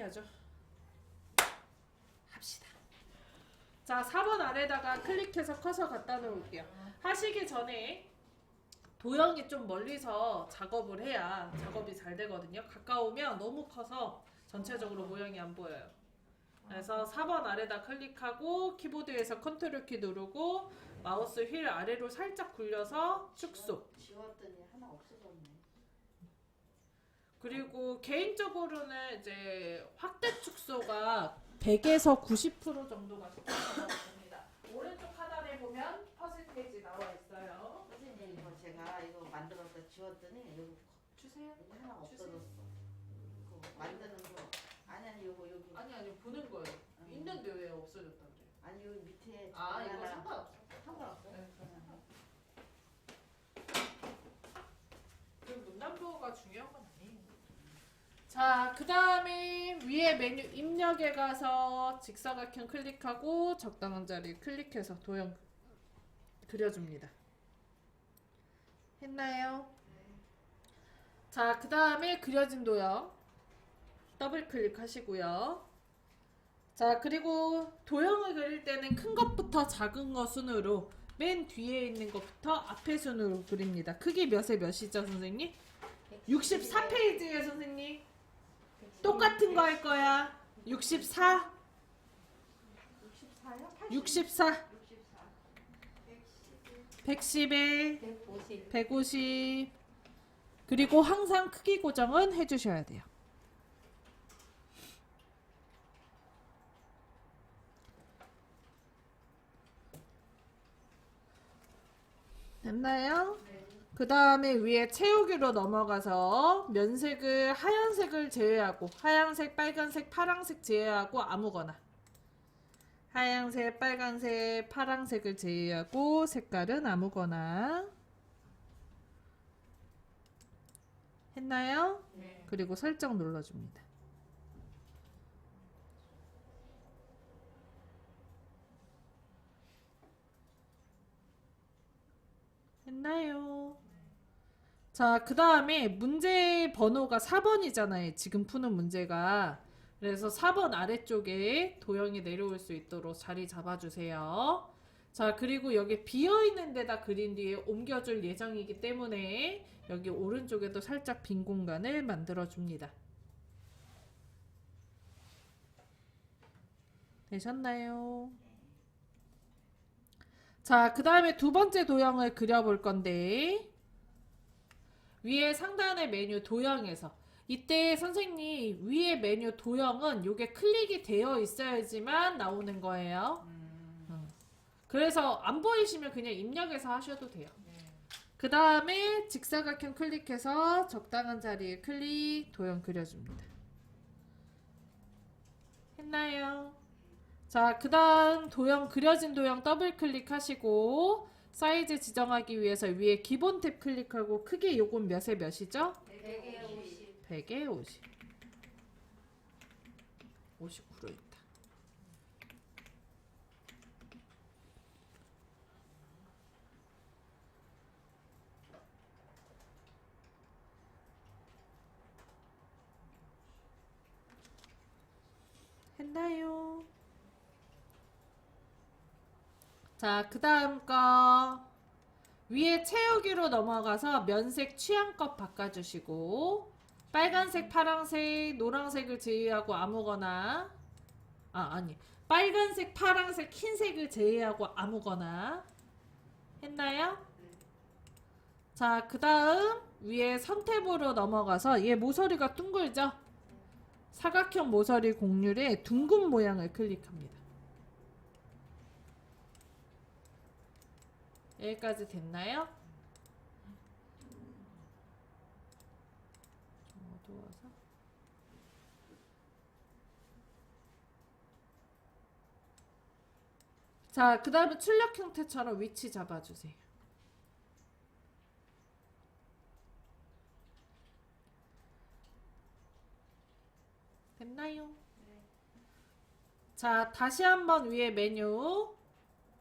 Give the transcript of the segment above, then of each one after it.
해야죠. 합시다. 자, 4번 아래다가 클릭해서 커서 갖다 놓을게요. 하시기 전에 도형이 좀 멀리서 작업을 해야 작업이 잘 되거든요. 가까우면 너무 커서 전체적으로 모양이 안 보여요. 그래서 4번 아래다 클릭하고 키보드에서 컨트롤 키 누르고 마우스 휠 아래로 살짝 굴려서 축소. 지웠더니 하나 없어졌네. 그리고 개인적으로는 이제 확대 축소가 100에서 90% 정도가 됩니다. 오른쪽 하단에 보면 퍼센테이지 나와 있어요. 선생님 이거 제가 이거 만들어서 지웠더니 이거 주세요. 여기 하나 주세요. 없어졌어. 그거 만드는 거 아니 요거 여기 아니 보는 거예요. 있는데 왜 없어졌다 그래요? 아니 여기 밑에 아 저기 이거 하나 상관없어. 상관없어요? 네. 그 문단표가 중요한 건 아니에요. 자, 그 다음에 위에 메뉴 입력에 가서 직사각형 클릭하고 적당한 자리 클릭해서 도형 그려줍니다. 했나요? 자, 그 다음에 그려진 도형 더블 클릭하시고요. 자, 그리고 도형을 그릴 때는 큰 것부터 작은 거 순으로 맨 뒤에 있는 것부터 앞에 순으로 그립니다. 크기 몇에 몇이죠, 선생님? 64페이지에 선생님. 똑같은 거 할 거야. 64? 64요? 64. 110에 150. 150. 그리고 항상 크기 고정은 해주셔야 돼요. 됐나요? 그 다음에 위에 채우기로 넘어가서 면색을 하얀색을 제외하고 하얀색, 빨간색, 파란색 제외하고 아무거나 하얀색, 빨간색, 파란색을 제외하고 색깔은 아무거나 했나요? 네. 그리고 설정 눌러줍니다. 했나요? 자, 그 다음에 문제 번호가 4번이잖아요. 지금 푸는 문제가. 그래서 4번 아래쪽에 도형이 내려올 수 있도록 자리 잡아주세요. 자, 그리고 여기 비어있는 데다 그린 뒤에 옮겨줄 예정이기 때문에 여기 오른쪽에도 살짝 빈 공간을 만들어줍니다. 되셨나요? 자, 그 다음에 두 번째 도형을 그려볼 건데 위에 상단의 메뉴 도형에서 이때 선생님 위에 메뉴 도형은 요게 클릭이 되어 있어야지만 나오는 거예요. 그래서 안 보이시면 그냥 입력해서 하셔도 돼요. 그 다음에 직사각형 클릭해서 적당한 자리에 클릭 도형 그려줍니다. 했나요? 자, 그 다음 도형 그려진 도형 더블 클릭하시고 사이즈 지정하기 위해서 위에 기본 탭 클릭하고 크기 요건 몇에 몇이죠? 100에 50. 100에 50. 59로 있다. 했나요? 자, 그 다음 거 위에 채우기로 넘어가서 면색 취향껏 바꿔주시고 빨간색, 파란색, 노란색을 제외하고 아무거나 아니 빨간색, 파란색, 흰색을 제외하고 아무거나 했나요? 자, 그 다음 위에 선택으로 넘어가서 얘 모서리가 둥글죠? 사각형 모서리 곡률에 둥근 모양을 클릭합니다. 여기까지 됐나요? 좀 어두워서. 자, 그 다음에 출력 형태처럼 위치 잡아주세요. 됐나요? 자, 다시 한번 위에 메뉴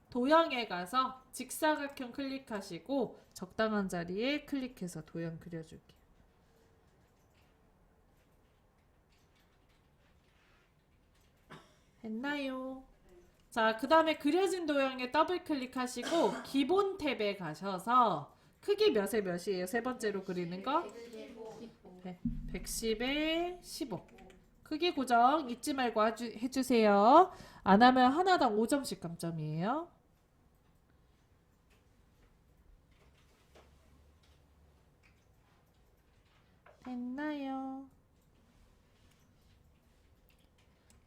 도형에 가서 직사각형 클릭하시고 적당한 자리에 클릭해서 도형 그려줄게요. 됐나요? 자, 그 다음에 그려진 도형에 더블 클릭하시고 기본 탭에 가셔서 크기 몇에 몇이에요? 세 번째로 그리는 거? 110에 15. 크기 고정 잊지 말고 해주세요. 안 하면 하나당 5점씩 감점이에요. 됐나요?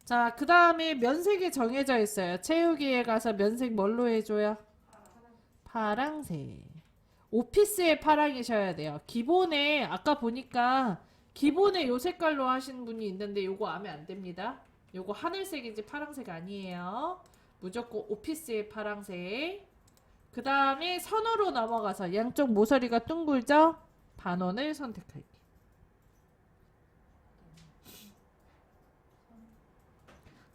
자, 그 다음에 면색이 정해져 있어요. 채우기에 가서 면색 뭘로 해줘요? 파랑색. 오피스의 파랑이셔야 돼요. 기본에 아까 보니까 기본에 요 색깔로 하시는 분이 있는데 요거 하면 안 됩니다. 요거 하늘색인지 파랑색 아니에요. 무조건 오피스의 파랑색. 그 다음에 선호로 넘어가서 양쪽 모서리가 둥글죠? 반원을 선택할게요.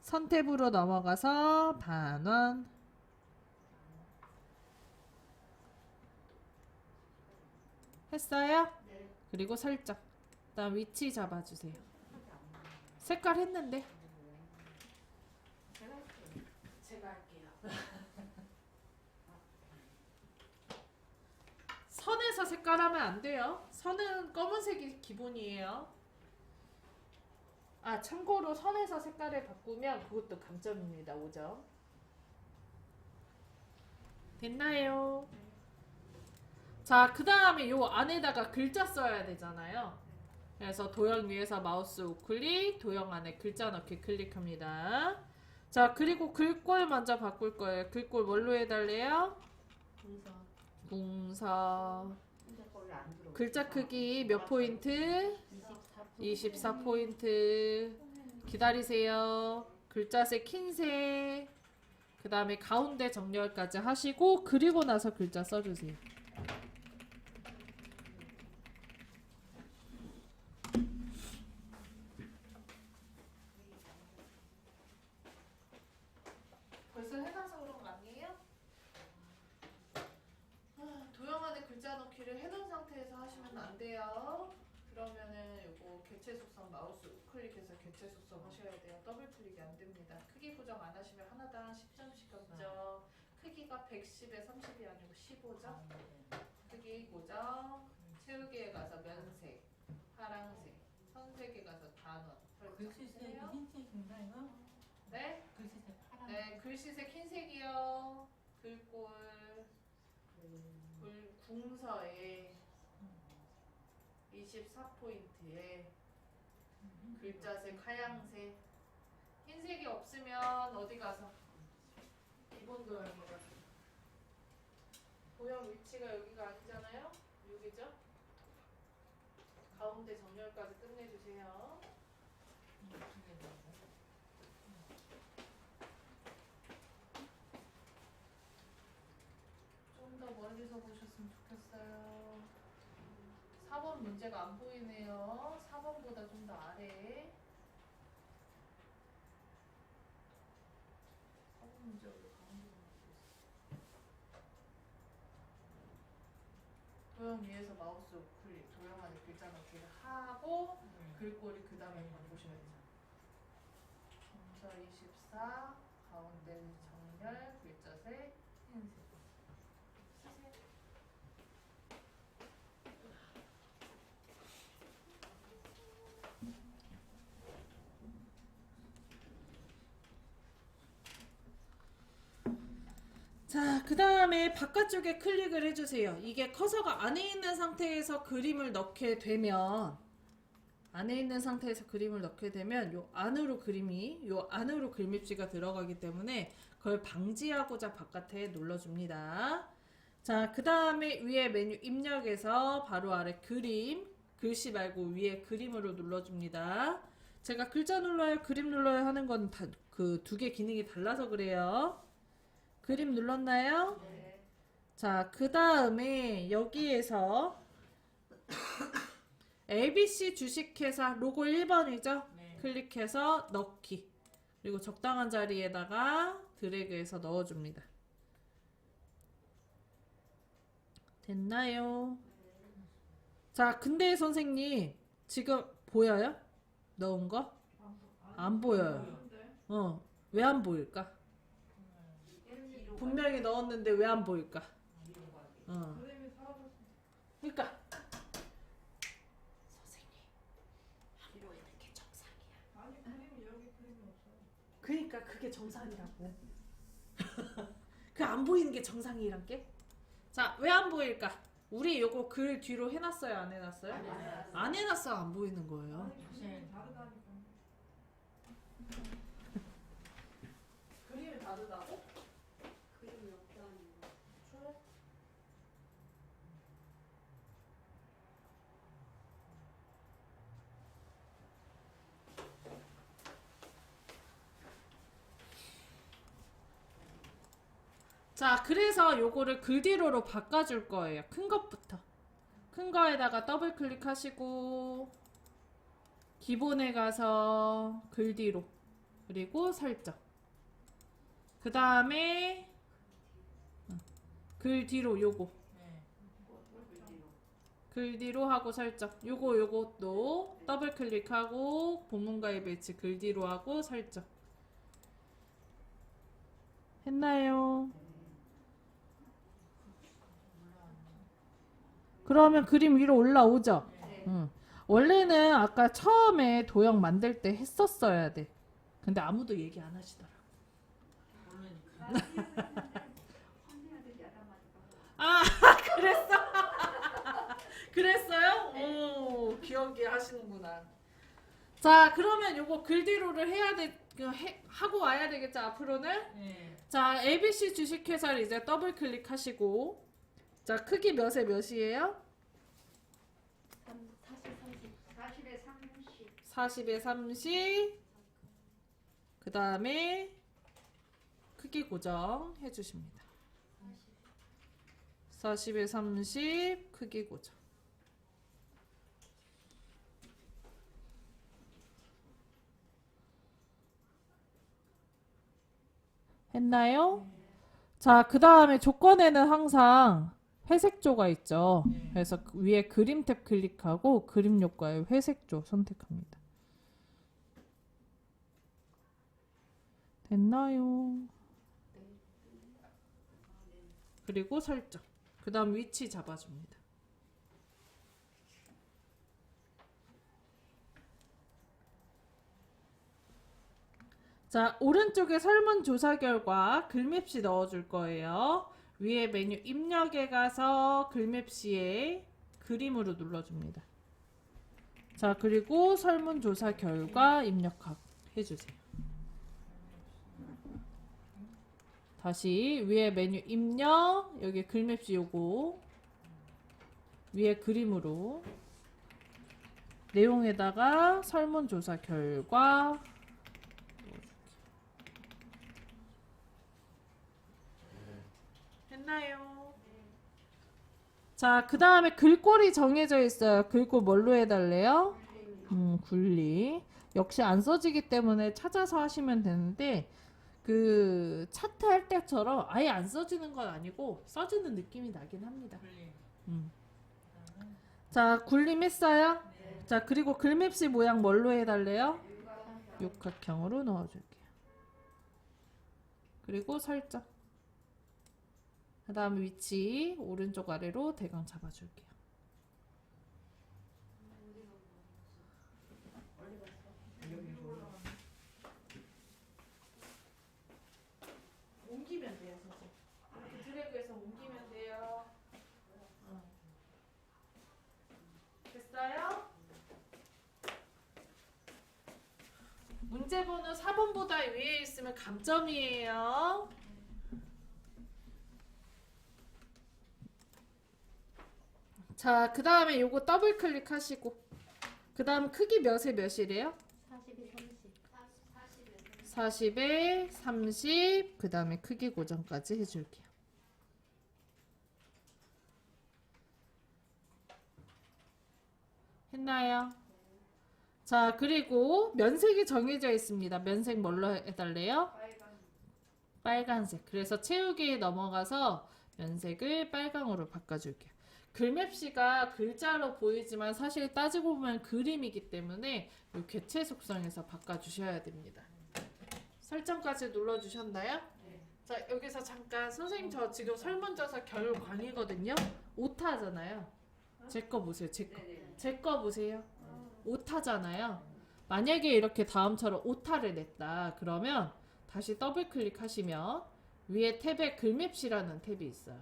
선택으로 넘어가서 반원. 했어요? 네. 그리고 설정. 그다음 위치 잡아주세요. 색깔 했는데. 제가 할게요. 선에서 색깔 하면 안 돼요. 선은 검은색이 기본이에요. 아, 참고로 선에서 색깔을 바꾸면 그것도 감점입니다. 5점. 됐나요? 자, 그 다음에 요 안에다가 글자 써야 되잖아요. 그래서 도형 위에서 마우스 우클릭, 도형 안에 글자 넣기 클릭합니다. 자, 그리고 글꼴 먼저 바꿀 거예요. 글꼴 뭘로 해달래요? 궁서. 글자 크기 몇 포인트? 24포인트. 기다리세요. 글자색 흰색. 그 다음에 가운데 정렬까지 하시고 그리고 나서 글자 써주세요. 벌써 해놔서 그런 거 아니에요? 도형 안에 글자 넣기를 해놓은 상태에서 하시면 안 돼요. 그러면은 요거 개체 속성 마우스 우클릭해서 개체 속성 하셔야 돼요. 더블 클릭이 안 됩니다. 크기 고정 안 하시면 하나당 10점씩 감점. 크기가 110에 30이 아니고 15점. 크기 고정. 채우기에 가서 면색, 파랑색, 선색에 가서 단원. 글씨색 흰색인가요? 네? 글씨색 파란. 네, 글씨색 흰색이요. 글꼴, 궁서에 24포인트에 글자색 하양색. 흰색이 없으면 어디 가서 기본 도형이라. 도형 위치가 여기가 아니잖아요. 여기죠? 가운데 정렬까지 끝내주세요. 좀 더 멀리서 보셨으면 좋겠어요. 4번 문제가 안 보이네요. 4번보다 좀 더 아래. 4번 문제 왜 가운데 있어? 도형 위에서 마우스 우클릭, 도형 안에 글자 넣기를 하고 글꼴이 그 다음에 보셔야 돼요. 정서 24, 가운데 정렬, 글자색, 흰색. 쓰세요. 자, 그 다음에 바깥쪽에 클릭을 해주세요. 이게 커서가 안에 있는 상태에서 그림을 넣게 되면 요 안으로 글립지가 들어가기 때문에 그걸 방지하고자 바깥에 눌러줍니다. 자, 그 다음에 위에 메뉴 입력에서 바로 아래 그림, 글씨 말고 위에 그림으로 눌러줍니다. 제가 글자 눌러요, 그림 눌러요 하는 건 그 두 개 기능이 달라서 그래요. 그림 눌렀나요? 네. 자, 그 다음에 여기에서 ABC 주식회사 로고 1번이죠? 네. 클릭해서 넣기. 그리고 적당한 자리에다가 드래그해서 넣어줍니다. 됐나요? 자, 근데 선생님 지금 보여요? 넣은 거? 안 보여요. 왜 안 보일까? 분명히 넣었는데 왜 안 보일까? 그러니까 선생님 안 보이는 게 정상이야. 그러니까 그게 정상이라고. 그 안 보이는 게 정상이란 게? 자, 왜 안 보일까? 우리 요거 글 뒤로 해놨어요, 안 해놨어요? 안 해놨어, 안 보이는 거예요. 그림이 다르다고? 그림이 없다는 거. 자, 그래서 요거를 글 뒤로로 바꿔줄 거예요. 큰 것부터. 큰 거에다가 더블 클릭하시고 기본에 가서 글 뒤로 그리고 설정. 그 다음에 글 뒤로 요거 글 뒤로 하고 설정. 요것도 더블 클릭하고 본문과의 배치 글 뒤로 하고 설정. 했나요? 그러면 그림 위로 올라오죠? 응. 원래는 아까 처음에 도형 만들 때 했었어야 돼. 근데 아무도 얘기 안 하시더라. 아, 그랬어? 그랬어요? 오, 기억이 하시는구나. 자, 그러면 요거 글 뒤로를 해야 돼, 하고 와야 되겠죠, 앞으로는? 네. 자, ABC 주식회사를 이제 더블 클릭하시고, 자, 크기 몇에 몇이에요? 40에 30. 40에 30. 그 다음에 크기 고정 해주십니다. 40에 30 크기 고정. 했나요? 자, 그 다음에 조건에는 항상 회색조가 있죠. 그래서 위에 그림 탭 클릭하고 그림 효과에 회색조 선택합니다. 됐나요? 그리고 설정. 그 다음 위치 잡아줍니다. 자, 오른쪽에 설문조사 결과 글맵시 넣어줄 거예요. 위에 메뉴 입력에 가서 글맵시에 그림으로 눌러줍니다. 자, 그리고 설문조사 결과 입력해주세요. 다시 위에 메뉴 입력, 여기 글맵시 요거 위에 그림으로 내용에다가 설문조사 결과 했나요? 자, 그 다음에 글꼴이 정해져 있어요. 글꼴 뭘로 해달래요? 굴리. 역시 안 써지기 때문에 찾아서 하시면 되는데 그 차트 할 때처럼 아예 안 써지는 건 아니고 써지는 느낌이 나긴 합니다. 자, 굴림 했어요? 자, 그리고 글맵시 모양 뭘로 해달래요? 육각형으로 넣어줄게요. 그리고 설정. 그 다음 위치 오른쪽 아래로 대강 잡아줄게요. 옮기면 돼요, 선생님. 드래그해서 옮기면 돼요. 됐어요? 문제번호 4번보다 위에 있으면 감점이에요. 자, 그 다음에 요거 더블 클릭하시고 그 다음 크기 몇에 몇이래요? 40에 30. 그 다음에 크기 고정까지 해줄게요. 했나요? 자, 그리고 면색이 정해져 있습니다. 면색 뭘로 해달래요? 빨간색. 그래서 채우기에 넘어가서 면색을 빨강으로 바꿔줄게요. 글맵시가 글자로 보이지만 사실 따지고 보면 그림이기 때문에 이 개체 속성에서 바꿔주셔야 됩니다. 설정까지 눌러주셨나요? 네. 자, 여기서 잠깐 선생님 저 지금 설문조사 결과이거든요. 오타잖아요. 제 거 보세요. 제 거. 네네. 제 거 보세요. 오타잖아요. 만약에 이렇게 다음처럼 오타를 냈다. 그러면 다시 더블 클릭하시면 위에 탭에 글맵시라는 탭이 있어요.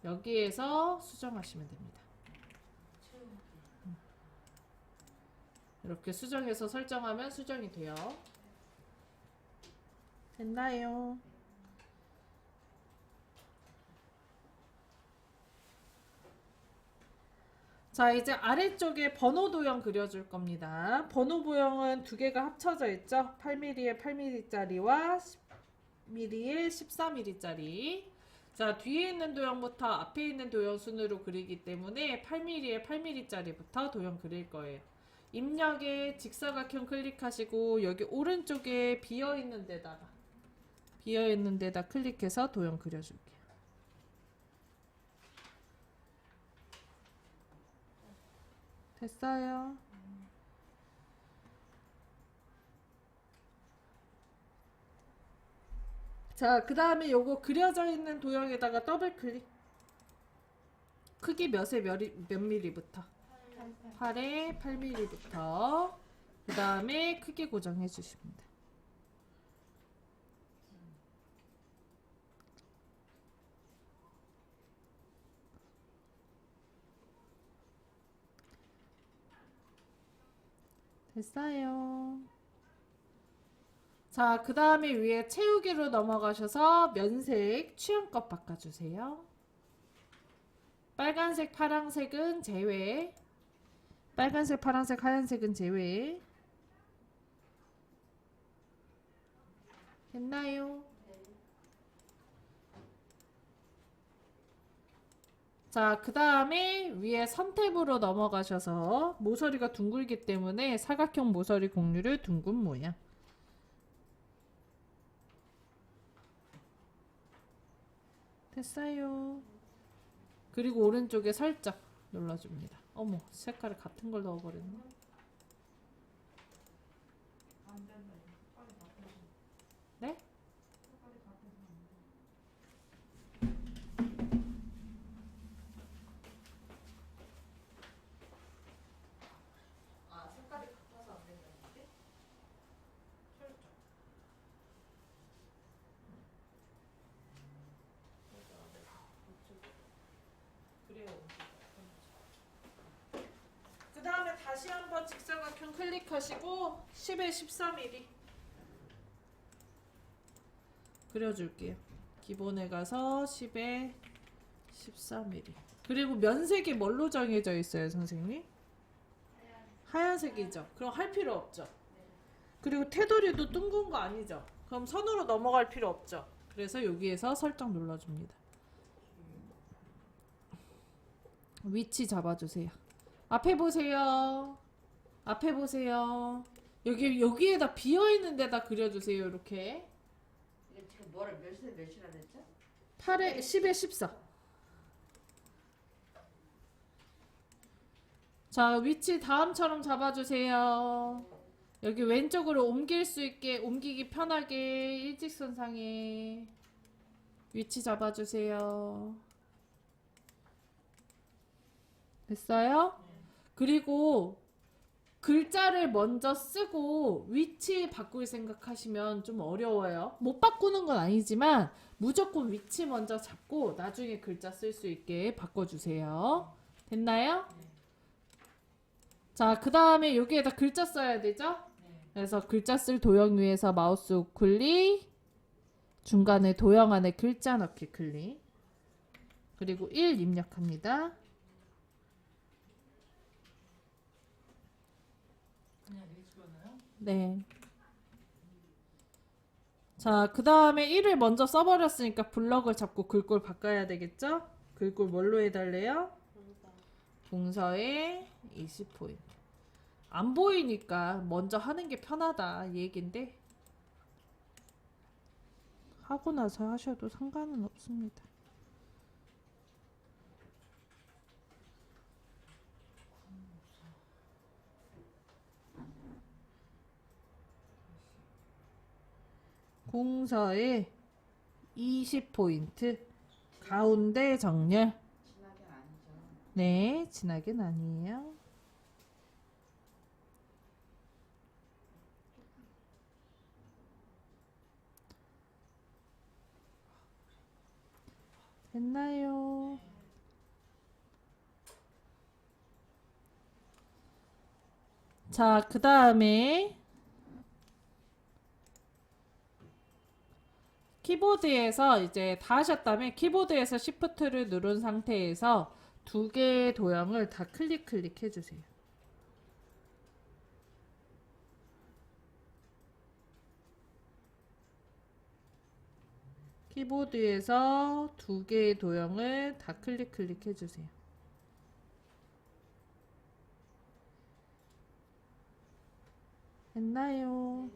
여기에서 수정하시면 됩니다. 이렇게 수정해서 설정하면 수정이 돼요. 됐나요? 자, 이제 아래쪽에 번호 도형 그려줄 겁니다. 번호 도형은 두 개가 합쳐져 있죠. 8mm에 8mm짜리와 10mm에 14mm짜리. 자, 뒤에 있는 도형부터 앞에 있는 도형 순으로 그리기 때문에 8mm에 8mm짜리부터 도형 그릴 거예요. 입력에 직사각형 클릭하시고 여기 오른쪽에 비어있는 데다 클릭해서 도형 그려줄게요. 됐어요. 자, 그 다음에 요거 그려져 있는 도형에다가 더블 클릭. 크기 몇 밀리부터? 8에 8mm부터. 그 다음에 크기 고정해 주십니다. 됐어요. 자, 그 다음에 위에 채우기로 넘어가셔서 면색 취향껏 바꿔주세요. 빨간색, 파란색은 제외. 빨간색, 파란색, 하얀색은 제외. 됐나요? 자, 그 다음에 위에 선택으로 넘어가셔서 모서리가 둥글기 때문에 사각형 모서리 공유를 둥근 모양. 됐어요. 그리고 오른쪽에 살짝 눌러줍니다. 어머, 색깔을 같은 걸 넣어버렸네. 네? 아, 색깔이 같아서 안 된다는데? 철저. 그래요. 그 다음에 다시 한번 직사각형 클릭하시고 10에 14mm 그려줄게요. 기본에 가서 10에 14mm. 그리고 면색이 뭘로 정해져 있어요, 선생님? 하얀색이죠. 그럼 할 필요 없죠. 그리고 테두리도 둥근 거 아니죠. 그럼 선으로 넘어갈 필요 없죠. 그래서 여기에서 설정 눌러줍니다. 위치 잡아주세요. 앞에 보세요. 앞에 보세요. 여기에다 비어있는 데다 그려주세요. 이렇게. 이게 지금 뭐라 몇이라 됐죠? 8에 10에 14. 자, 위치 다음처럼 잡아주세요. 여기 왼쪽으로 옮길 수 있게, 옮기기 편하게 일직선상에 위치 잡아주세요. 됐어요? 그리고 글자를 먼저 쓰고 위치 바꿀 생각하시면 좀 어려워요. 못 바꾸는 건 아니지만 무조건 위치 먼저 잡고 나중에 글자 쓸 수 있게 바꿔주세요. 됐나요? 자, 그 다음에 여기에다 글자 써야 되죠? 그래서 글자 쓸 도형 위에서 마우스 우클릭, 중간에 도형 안에 글자 넣기 클릭, 그리고 1 입력합니다. 그냥 읽어놔요? 네. 자, 그 다음에 1을 먼저 써버렸으니까 블럭을 잡고 글꼴 바꿔야 되겠죠? 글꼴 뭘로 해달래요? 동서에 20포인트. 안 보이니까 먼저 하는 게 편하다 얘긴데 하고 나서 하셔도 상관은 없습니다. 공서에 20포인트. 가운데 정렬. 진하게 아니죠. 네, 진하게는 아니에요. 됐나요? 자, 그 다음에 키보드에서 이제 다 하셨다면 키보드에서 Shift를 누른 상태에서 두 개의 도형을 다 클릭 해주세요. 키보드에서 두 개의 도형을 다 클릭 해주세요. 됐나요?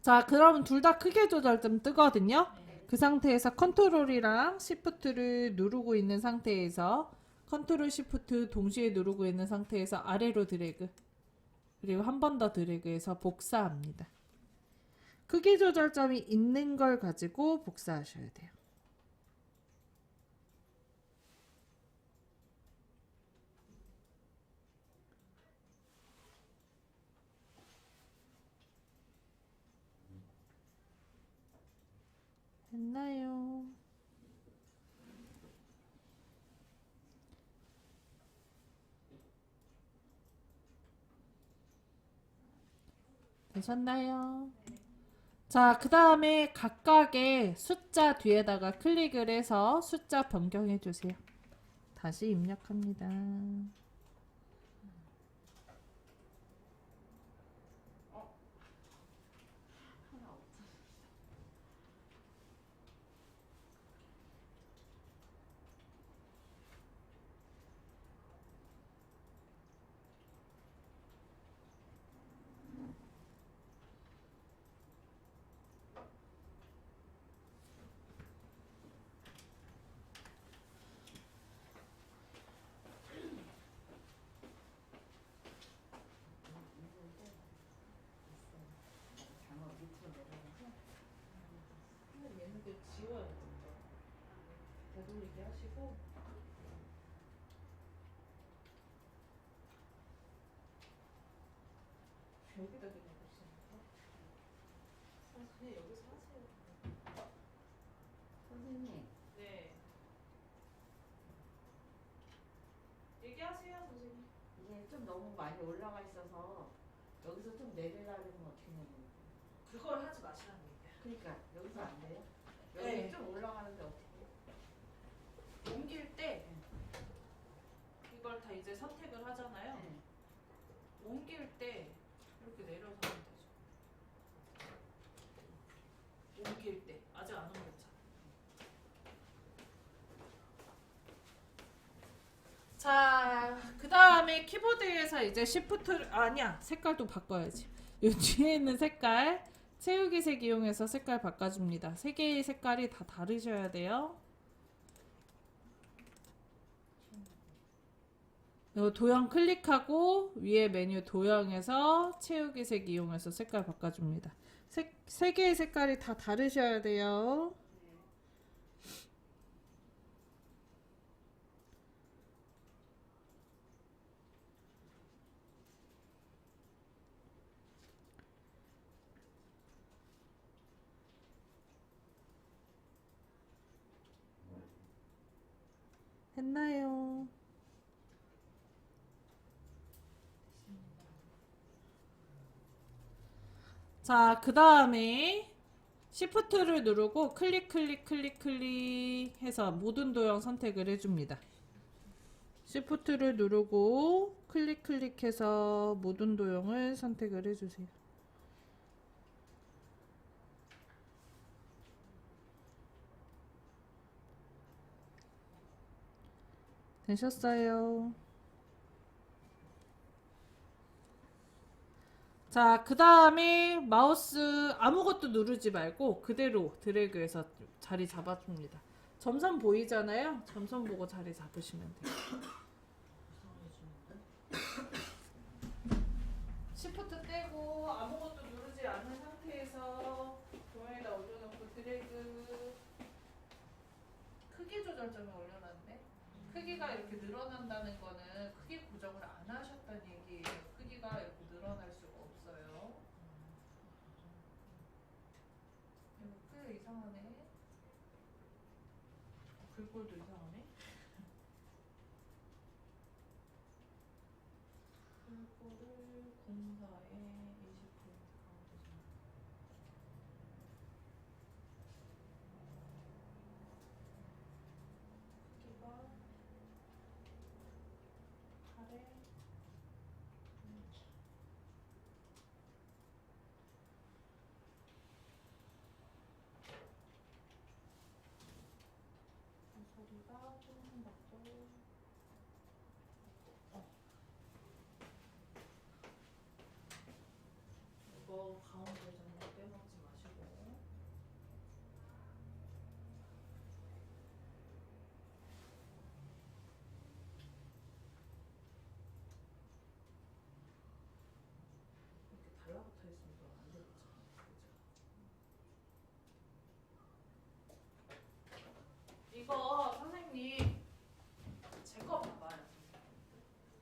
자, 그럼 둘 다 크기 조절점 뜨거든요. 그 상태에서 컨트롤이랑 시프트를 누르고 있는 상태에서 컨트롤 시프트 동시에 누르고 있는 상태에서 아래로 드래그, 그리고 한 번 더 드래그해서 복사합니다. 크기 조절점이 있는 걸 가지고 복사하셔야 돼요. 됐나요? 되셨나요? 자, 그 다음에 각각의 숫자 뒤에다가 클릭을 해서 숫자 변경해 주세요. 다시 입력합니다. 장어 밑으로 내려가서 얘는 지워야 돼요. 되돌리기 하시고. 여기다 그냥 놓습니까? 그냥 여기서 하세요. 선생님 네. 얘기하세요, 선생님. 이게 좀 너무 많이 올라가 있어서 여기서 좀 내리려면 어떻게 내려요? 그걸 하지 마시라는 얘기야. 그러니까 여기서 안 돼요? 여기 네. 좀 올라가는데 어떻게 해요? 옮길 때 이걸 다 이제 선택을 하잖아요. 네. 옮길 때 이렇게 내려서 하면 되죠. 옮길 때 아직 안 옮겼잖아. 자, 그 다음에 키보드에서 이제 시프트를 아니야, 색깔도 바꿔야지. 이 뒤에 있는 색깔 채우기 색 이용해서 색깔 바꿔줍니다. 세 개의 색깔이 다 다르셔야 돼요. 도형 클릭하고 위에 메뉴 도형에서 채우기 색 이용해서 색깔 바꿔줍니다. 세 개의 색깔이 다 다르셔야 돼요. 했나요? 자, 그 다음에 Shift를 누르고 클릭 해서 모든 도형 선택을 해줍니다. Shift를 누르고 클릭 해서 모든 도형을 선택을 해주세요. 되셨어요? 자, 그 다음에 마우스 아무것도 누르지 말고 그대로 드래그해서 자리 잡아줍니다. 점선 보이잖아요? 점선 보고 자리 잡으시면 돼요. 시프트 떼고 아무것도 누르지 않은 상태에서 크기가 이렇게 늘어난다는 거는 크기 고정을 안 하셨다는 얘기예요. 크기가 이렇게 늘어날 수가 없어요. 이거 꽤 이상하네. 글꼴도 이상하네. 글꼴을 공사에 20% 가운데서 크기가 8에 소리가 조금 낮고 이거 가운데 정말 빼먹지 마시고 이렇게 달라붙어 있으면 또 안 되겠죠. 그죠? 이거 선생님 제 거 봐봐요.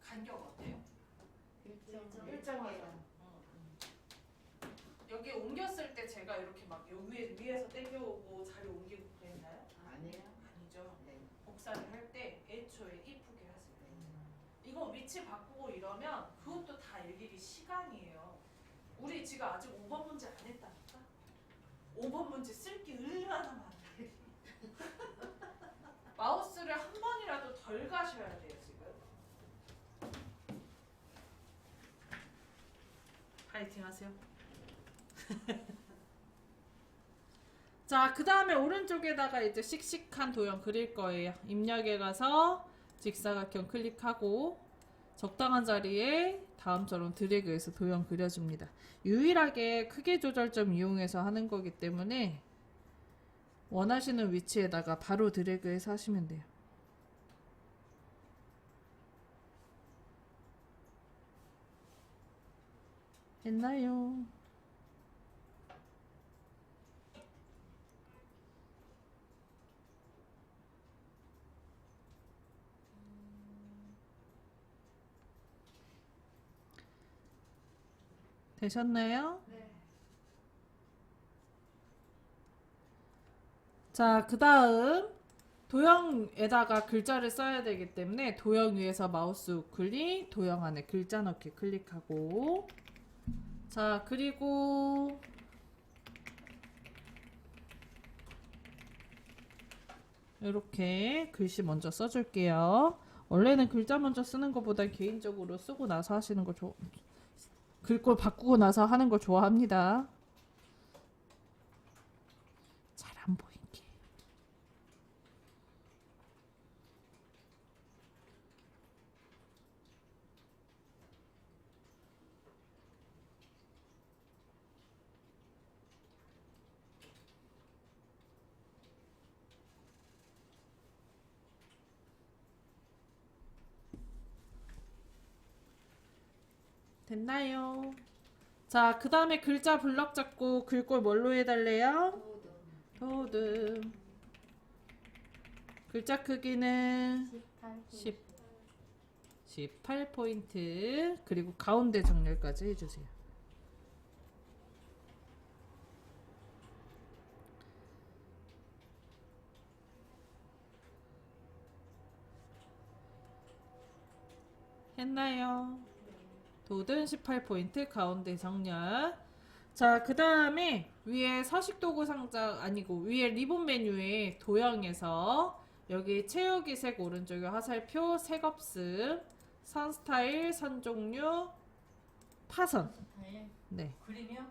간격 어때요? 일정해요. 여기 옮겼을 때 제가 이렇게 막 위에서 당겨오고 자리 옮기고 그랬나요? 아니에요? 아니죠. 네. 복사를 할 때 애초에 이쁘게 하세요. 이거 위치 바꾸고 이러면 그것도 다 일일이 시간이에요. 우리 지금 아직 5번 문제 안 했다니까? 5번 문제 쓸게 얼마나 많은데. 마우스를 한 번이라도 덜 가셔야 돼요, 지금. 파이팅 하세요. 자, 그 다음에 오른쪽에다가 이제 씩씩한 도형 그릴 거예요. 입력에 가서 직사각형 클릭하고 적당한 자리에 다음처럼 드래그해서 도형 그려줍니다. 유일하게 크기 조절점 이용해서 하는 거기 때문에 원하시는 위치에다가 바로 드래그해서 하시면 돼요. 됐나요? 되셨나요? 네. 자, 그 다음 도형에다가 글자를 써야 되기 때문에 도형 위에서 마우스 우클릭, 도형 안에 글자 넣기 클릭하고 자, 그리고 이렇게 글씨 먼저 써줄게요. 원래는 글자 먼저 쓰는 것보다 개인적으로 쓰고 나서 하시는 거 글꼴 바꾸고 나서 하는 거 좋아합니다. 잘 안 보이게. 됐나요? 자, 그 다음에 글자 블럭 잡고 글꼴 뭘로 해달래요? 도듬. 글자 크기는 18포인트. 그리고 가운데 정렬까지 해주세요. 했나요? 도든 18포인트 가운데 정렬. 자, 그 다음에 위에 서식도구 상자 아니고 위에 리본 메뉴에 도형에서 여기 채우기 색 오른쪽에 화살표 색업습 선 스타일 선 종류 파선. 네. 그림이요?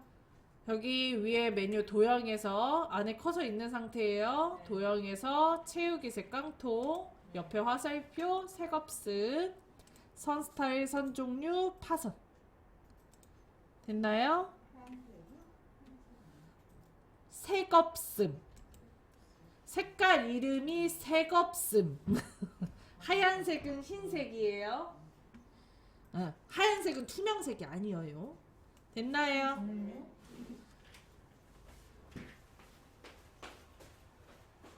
여기 위에 메뉴 도형에서 안에 커서 있는 상태예요. 네. 도형에서 채우기 색 깡통 옆에 화살표 색업습 선 스타일 선 종류 파선. 됐나요? 색업슴. 색깔 이름이 색업슴. 하얀색은 흰색이에요. 하얀색은 투명색이 아니에요. 됐나요?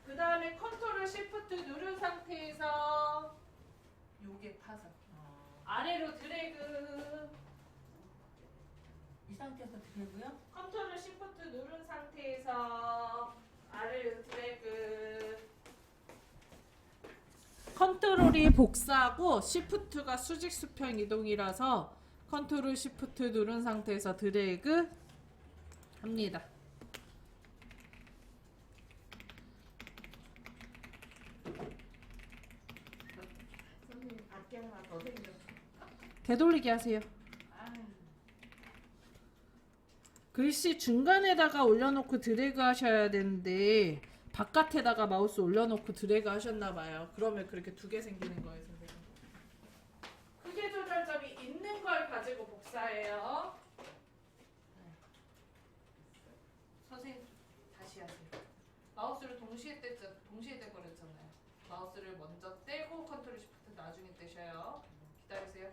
그 다음에 컨트롤 시프트 누른 상태에서 상태에서 드래그요? 컨트롤 시프트 누른 상태에서 아래로 드래그. 컨트롤이 복사하고 시프트가 수직 수평 이동이라서 컨트롤 시프트 누른 상태에서 드래그 합니다. 선생님 밖에 하나 더 생겼어. 되돌리기 하세요. 아, 글씨 중간에다가 올려놓고 드래그 하셔야 되는데 바깥에다가 마우스 올려놓고 드래그 하셨나봐요. 그러면 그렇게 두 개 생기는 거예요, 선생님. 크기 조절점이 있는 걸 가지고 복사해요. 선생님 다시 하세요. 마우스를 동시에 떼버렸잖아요. 마우스를 먼저 떼고 컨트롤 시프트 나중에 떼셔요. 기다리세요.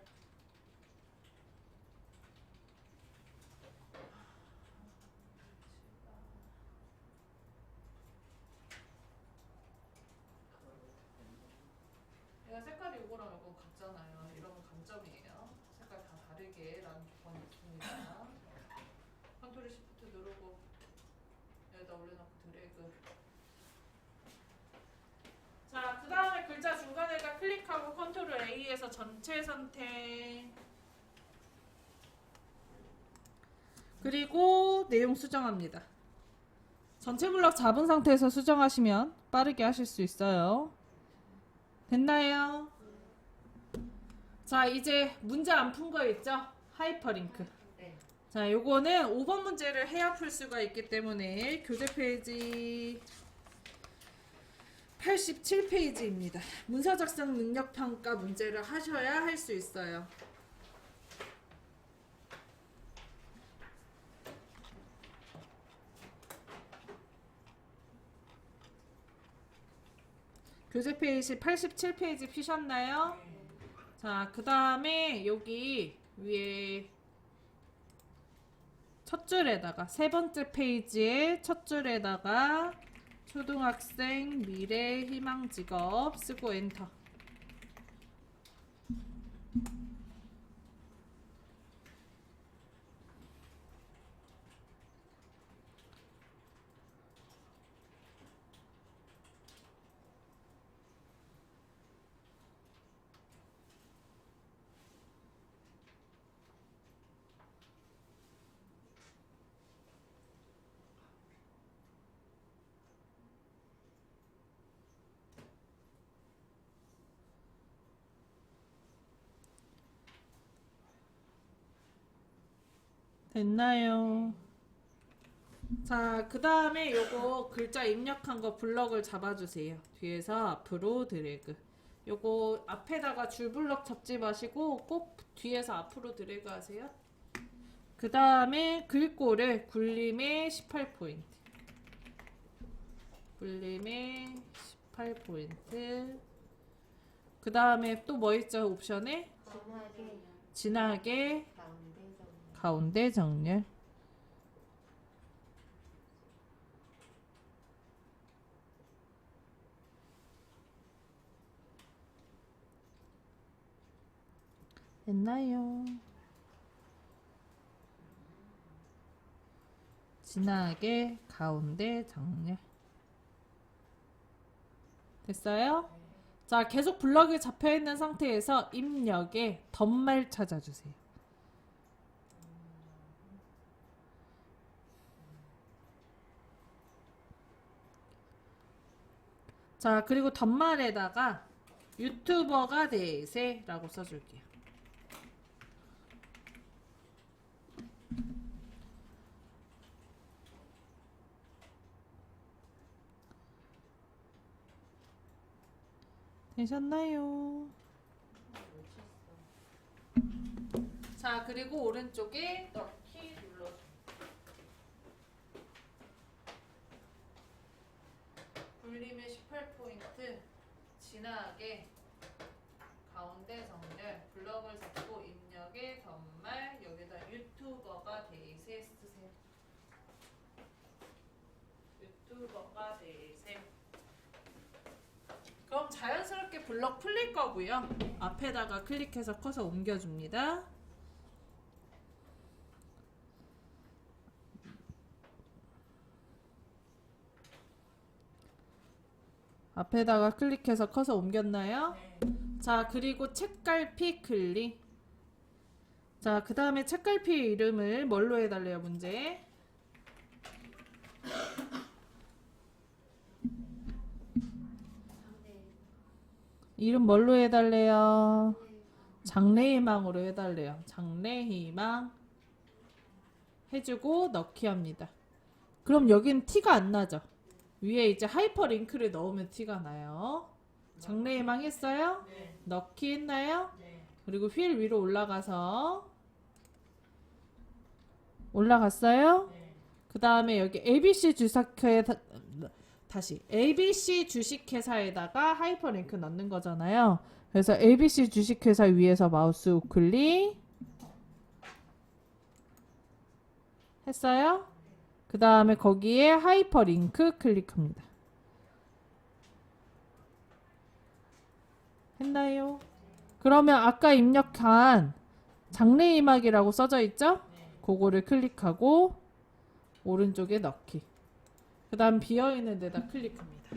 얘가 색깔이 요거랑 요거 같잖아요. 이러면 감점이에요. 색깔 다 다르게 라는 조건이 있습니다. 컨트롤 시프트 누르고 여기다 올려놓고 드래그. 자, 그 다음에 글자 중간에다 클릭하고 컨트롤 A에서 전체 선택. 그리고 내용 수정합니다. 전체 블럭 잡은 상태에서 수정하시면 빠르게 하실 수 있어요. 됐나요? 자, 이제 문제 안 푼 거 있죠? 하이퍼링크. 네. 자, 요거는 5번 문제를 해야 풀 수가 있기 때문에 교재 페이지 87페이지입니다. 문서 작성 능력 평가 문제를 하셔야 할 수 있어요. 교재 페이지 87페이지 피셨나요? 자, 그 다음에 여기 위에 첫 줄에다가 세 번째 페이지에 첫 줄에다가 초등학생 미래 희망 직업 쓰고 엔터. 됐나요? 자, 그 다음에 요거 글자 입력한 거 블럭을 잡아주세요. 뒤에서 앞으로 드래그. 요거 앞에다가 줄 블럭 잡지 마시고 꼭 뒤에서 앞으로 드래그 하세요. 그 다음에 글꼴을 굴림의 18포인트. 굴림의 18포인트. 그 다음에 또 뭐 있죠? 옵션에? 진하게 진하게 가운데 좀. 가운데 정렬. 됐나요? 진하게 가운데 정렬. 됐어요? 자, 계속 블럭이 잡혀 있는 상태에서 입력에 덧말 찾아주세요. 자, 그리고 덧말에다가 유튜버가 대세라고 써줄게요. 되셨나요? 자, 그리고 오른쪽에 넣기 눌러줍니다. 굴림의 18포인트, 진하게 가운데 정렬, 블럭을 잡고 입력의 덧말, 여기다 유튜버가 대세 쓰세요. 유튜버가 대세. 그럼 자연스럽게 블럭 풀릴 거고요. 앞에다가 클릭해서 커서 옮겨줍니다. 앞에다가 클릭해서 커서 옮겼나요? 네. 자, 그리고 책갈피 클릭. 자, 그 다음에 책갈피 이름을 뭘로 해달래요, 문제? 이름 뭘로 해달래요? 장래희망으로 해달래요. 장래희망 해주고 넣기 합니다. 그럼 여기는 티가 안 나죠? 위에 이제 하이퍼링크를 넣으면 티가 나요. 장래희망 했어요? 네. 넣기 했나요? 네. 그리고 휠 위로 올라가서 올라갔어요? 네. 그 다음에 여기 ABC 주식회 다시 ABC 주식회사에다가 하이퍼링크 넣는 거잖아요. 그래서 ABC 주식회사 위에서 마우스 우클릭 했어요? 그 다음에 거기에 하이퍼링크 클릭합니다. 했나요? 그러면 아까 입력한 장래희망이라고 써져 있죠? 네. 그거를 클릭하고 오른쪽에 넣기. 그 다음 비어있는 데다 클릭합니다.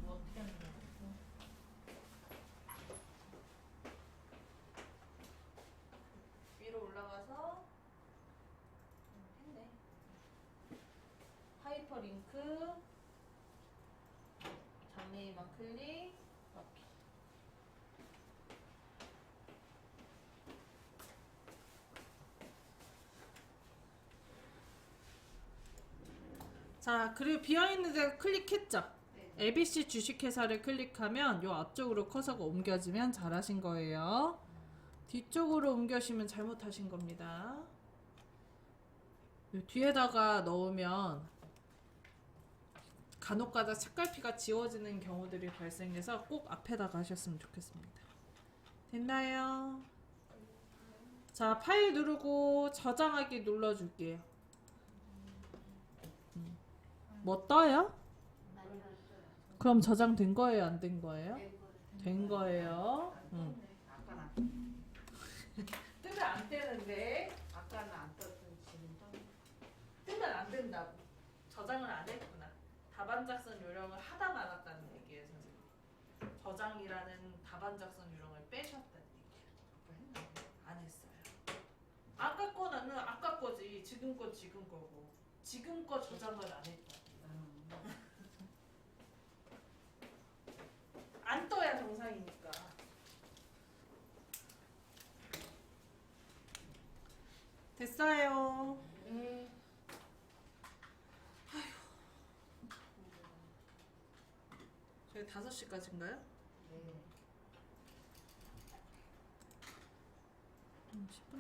뭐 어떻게 하는 거예요? 위로 올라가서 했네. 하이퍼링크 장래희망 클릭 넣기. 자, 그리고 비어있는 데 클릭했죠? ABC 주식회사를 클릭하면 요 앞쪽으로 커서가 옮겨지면 잘하신 거예요. 뒤쪽으로 옮겨시면 잘못하신 겁니다. 요 뒤에다가 넣으면 간혹가다 책갈피가 지워지는 경우들이 발생해서 꼭 앞에다가 하셨으면 좋겠습니다. 됐나요? 자, 파일 누르고 저장하기 눌러줄게요. 뭐 떠요? 그럼 저장된 거예요? 안 된 거예요? 된 거예요. 아까는 안 뜨면 안 되는데. 아까는 안 떴던 지금 떴네. 뜨면 안 된다고. 저장을 안 했구나. 다반작성 요령을 하다 말았다는 얘기예요, 선생님. 저장이라는 다반작성 요령을 빼셨다는 얘기예요. 안 했어요. 아까 거는 아까 거지. 지금 거 지금 거고. 지금 거 저장을 안 했다. 안 떠야 정상이니까. 됐어요. 저희 5시까지인가요? 네. 10분